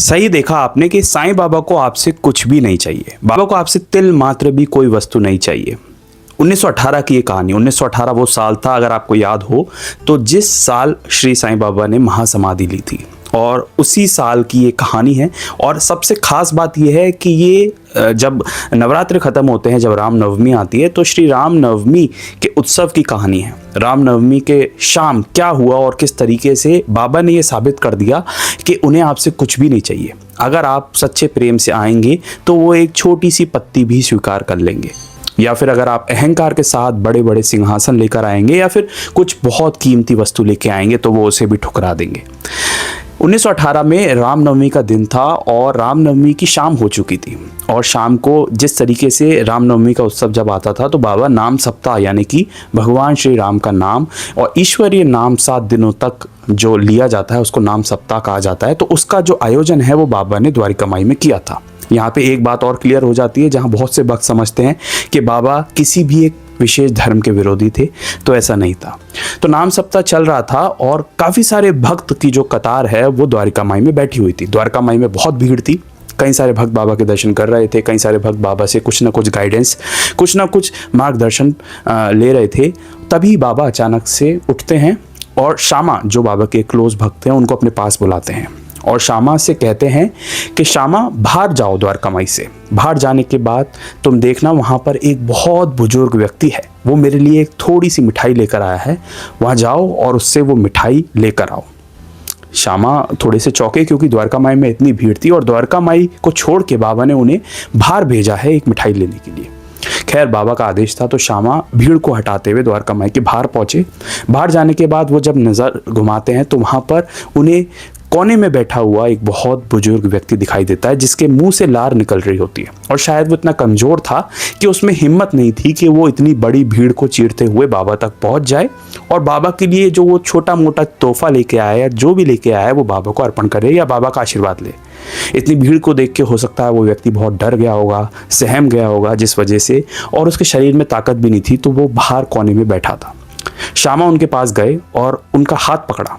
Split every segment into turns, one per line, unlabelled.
सही देखा आपने कि साईं बाबा को आपसे कुछ भी नहीं चाहिए। बाबा को आपसे तिल मात्र भी कोई वस्तु नहीं चाहिए। 1918 की ये कहानी, 1918 वो साल था, अगर आपको याद हो तो, जिस साल श्री साईं बाबा ने महासमाधि ली थी, और उसी साल की ये कहानी है। और सबसे ख़ास बात यह है कि ये जब नवरात्र ख़त्म होते हैं, जब रामनवमी आती है, तो श्री रामनवमी के उत्सव की कहानी है। रामनवमी के शाम क्या हुआ और किस तरीके से बाबा ने ये साबित कर दिया कि उन्हें आपसे कुछ भी नहीं चाहिए। अगर आप सच्चे प्रेम से आएंगे तो वो एक छोटी सी पत्ती भी स्वीकार कर लेंगे, या फिर अगर आप अहंकार के साथ बड़े बड़े सिंहासन लेकर आएंगे या फिर कुछ बहुत कीमती वस्तु लेके आएंगे तो वो उसे भी ठुकरा देंगे। 1918 में रामनवमी का दिन था और रामनवमी की शाम हो चुकी थी, और शाम को जिस तरीके से रामनवमी का उत्सव जब आता था तो बाबा नाम सप्ताह, यानी कि भगवान श्री राम का नाम और ईश्वरीय नाम 7 दिनों तक जो लिया जाता है उसको नाम सप्ताह कहा जाता है। तो उसका जो आयोजन है वो बाबा ने द्वारिका माई में किया था। यहाँ पे एक बात और क्लियर हो जाती है, जहाँ बहुत से भक्त समझते हैं कि बाबा किसी भी एक विशेष धर्म के विरोधी थे, तो ऐसा नहीं था। तो नाम सप्ताह चल रहा था और काफ़ी सारे भक्त की जो कतार है वो द्वारिका माई में बैठी हुई थी। द्वारिका माई में बहुत भीड़ थी, कई सारे भक्त बाबा के दर्शन कर रहे थे, कई सारे भक्त बाबा से कुछ ना कुछ गाइडेंस, कुछ ना कुछ मार्गदर्शन ले रहे थे। तभी बाबा अचानक से उठते हैं और श्यामा, जो बाबा के क्लोज भक्त हैं, उनको अपने पास बुलाते हैं और श्यामा से कहते हैं कि श्यामा बाहर जाओ, द्वारका माई से बाहर जाने के बाद तुम देखना वहाँ पर एक बहुत बुजुर्ग व्यक्ति है, वो मेरे लिए एक थोड़ी सी मिठाई लेकर आया है, वहाँ जाओ और उससे वो मिठाई लेकर आओ। श्यामा थोड़े से चौंके, क्योंकि द्वारका माई में इतनी भीड़ थी और द्वारका माई को छोड़ के बाबा ने उन्हें बाहर भेजा है एक मिठाई लेने के लिए। खैर बाबा का आदेश था, तो श्यामा भीड़ को हटाते हुए द्वारका माई के बाहर पहुँचे। बाहर जाने के बाद वो जब नज़र घुमाते हैं तो वहाँ पर उन्हें कोने में बैठा हुआ एक बहुत बुजुर्ग व्यक्ति दिखाई देता है, जिसके मुंह से लार निकल रही होती है, और शायद वो इतना कमज़ोर था कि उसमें हिम्मत नहीं थी कि वो इतनी बड़ी भीड़ को चीरते हुए बाबा तक पहुंच जाए और बाबा के लिए जो वो छोटा मोटा तोहफा लेके आया है, जो भी लेके आया है, वो बाबा को अर्पण करे या बाबा का आशीर्वाद ले। इतनी भीड़ को देख के हो सकता है वो व्यक्ति बहुत डर गया होगा, सहम गया होगा जिस वजह से, और उसके शरीर में ताकत भी नहीं थी, तो वो बाहर कोने में बैठा था। श्यामा उनके पास गए और उनका हाथ पकड़ा,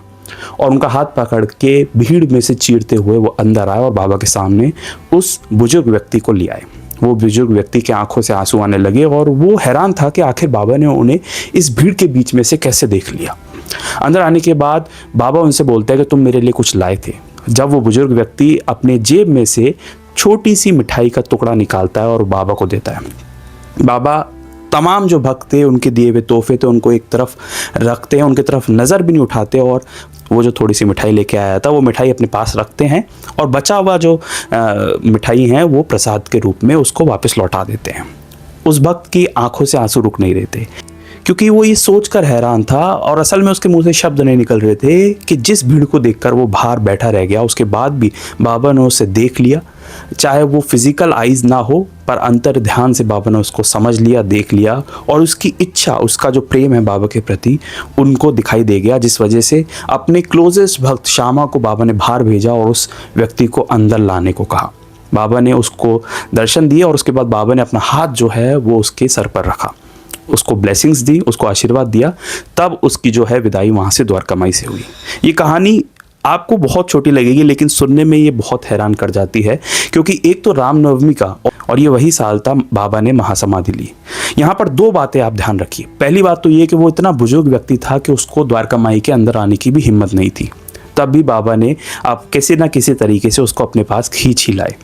और उनका हाथ पकड़ के भीड़ में से चीरते हुए वो अंदर आए और बाबा के सामने उस बुजुर्ग व्यक्ति को ले आए। वो बुजुर्ग व्यक्ति के आंखों से आंसू आने लगे और वो हैरान था कि आखिर बाबा ने उन्हें इस भीड़ के बीच में से कैसे देख लिया। अंदर आने के बाद बाबा उनसे बोलते हैं कि तुम मेरे लिए कुछ लाए थे। जब वो बुजुर्ग व्यक्ति अपने जेब में से छोटी सी मिठाई का टुकड़ा निकालता है और बाबा को देता है, बाबा तमाम जो भक्त थे उनके दिए हुए तोहफे थे उनको एक तरफ रखते हैं, उनकी तरफ नज़र भी नहीं उठाते, और वो जो थोड़ी सी मिठाई लेके आया था वो मिठाई अपने पास रखते हैं, और बचा हुआ जो मिठाई है वो प्रसाद के रूप में उसको वापस लौटा देते हैं। उस भक्त की आंखों से आंसू रुक नहीं रहे थे, क्योंकि वो ये सोचकर हैरान था, और असल में उसके मुंह से शब्द नहीं निकल रहे थे कि जिस भीड़ को देखकर वो बाहर बैठा रह गया, उसके बाद भी बाबा ने उसे देख लिया। चाहे वो फिजिकल आइज ना हो, पर अंतर ध्यान से बाबा ने उसको समझ लिया, देख लिया, और उसकी इच्छा, उसका जो प्रेम है बाबा के प्रति, उनको दिखाई दे गया, जिस वजह से अपने क्लोजेस्ट भक्त श्यामा को बाबा ने बाहर भेजा और उस व्यक्ति को अंदर लाने को कहा। बाबा ने उसको दर्शन दिए और उसके बाद बाबा ने अपना हाथ जो है वो उसके सर पर रखा, उसको ब्लेसिंग्स दी, उसको आशीर्वाद दिया। तब उसकी जो है विदाई वहाँ से द्वारका माई से हुई। ये कहानी आपको बहुत छोटी लगेगी, लेकिन सुनने में ये बहुत हैरान कर जाती है, क्योंकि एक तो रामनवमी का, और ये वही साल था बाबा ने महासमाधि ली। यहाँ पर 2 बातें आप ध्यान रखिए। पहली बात तो ये कि वो इतना बुजुर्ग व्यक्ति था कि उसको द्वारका माई के अंदर आने की भी हिम्मत नहीं थी, तब भी बाबा ने आप किसी ना किसी तरीके से उसको अपने पास खींच ही लाए।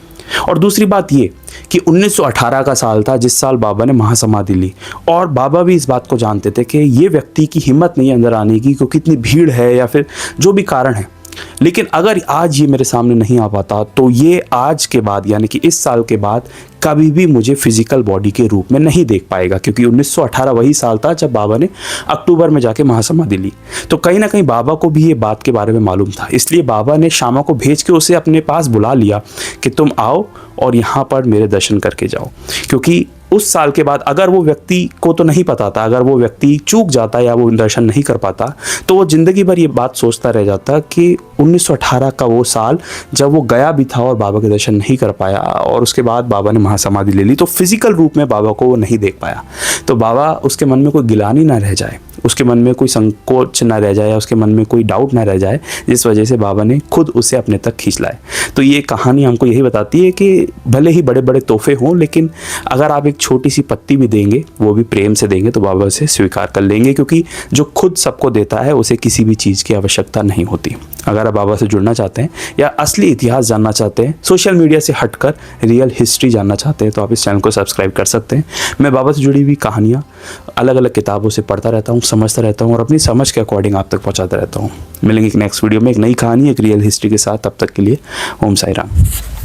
और दूसरी बात ये कि 1918 का साल था जिस साल बाबा ने महासमाधि ली, और बाबा भी इस बात को जानते थे कि ये व्यक्ति की हिम्मत नहीं है अंदर आने की, क्योंकि इतनी भीड़ है या फिर जो भी कारण है। लेकिन अगर आज ये मेरे सामने नहीं आ पाता तो ये आज के बाद, यानी कि इस साल के बाद, कभी भी मुझे फिजिकल बॉडी के रूप में नहीं देख पाएगा, क्योंकि 1918 वही साल था जब बाबा ने अक्टूबर में जाके महासमाधि ली। तो कहीं ना कहीं बाबा को भी ये बात के बारे में मालूम था, इसलिए बाबा ने श्यामा को भेज के उसे अपने पास बुला लिया कि तुम आओ और यहाँ पर मेरे दर्शन करके जाओ। क्योंकि उस साल के बाद अगर वो व्यक्ति को तो नहीं पता था, अगर वो व्यक्ति चूक जाता या वो दर्शन नहीं कर पाता तो वो ज़िंदगी भर ये बात सोचता रह जाता कि 1918 का वो साल जब वो गया भी था और बाबा के दर्शन नहीं कर पाया, और उसके बाद बाबा ने महासमाधि ले ली, तो फिजिकल रूप में बाबा को वो नहीं देख पाया। तो बाबा उसके मन में कोई गिलानी ना रह जाए, उसके मन में कोई संकोच ना रह जाए, उसके मन में कोई डाउट ना रह जाए, जिस वजह से बाबा ने खुद उसे अपने तक खींच लाए। तो ये कहानी हमको यही बताती है कि भले ही बड़े बड़े तोहफे हों, लेकिन अगर आप एक छोटी सी पत्ती भी देंगे, वो भी प्रेम से देंगे, तो बाबा उसे स्वीकार कर लेंगे, क्योंकि जो खुद सबको देता है उसे किसी भी चीज़ की आवश्यकता नहीं होती। अगर आप बाबा से जुड़ना चाहते हैं या असली इतिहास जानना चाहते हैं, सोशल मीडिया से हटकर रियल हिस्ट्री जानना चाहते हैं, तो आप इस चैनल को सब्सक्राइब कर सकते हैं। मैं बाबा से जुड़ी हुई कहानियाँ अलग अलग किताबों से पढ़ता रहता हूँ, समझता रहता हूँ और अपनी समझ के अकॉर्डिंग आप तक पहुँचाता रहता हूँ। मिलेंगे एक नेक्स्ट वीडियो में एक नई कहानी, एक रियल हिस्ट्री के साथ। तब तक के लिए ओम साई राम।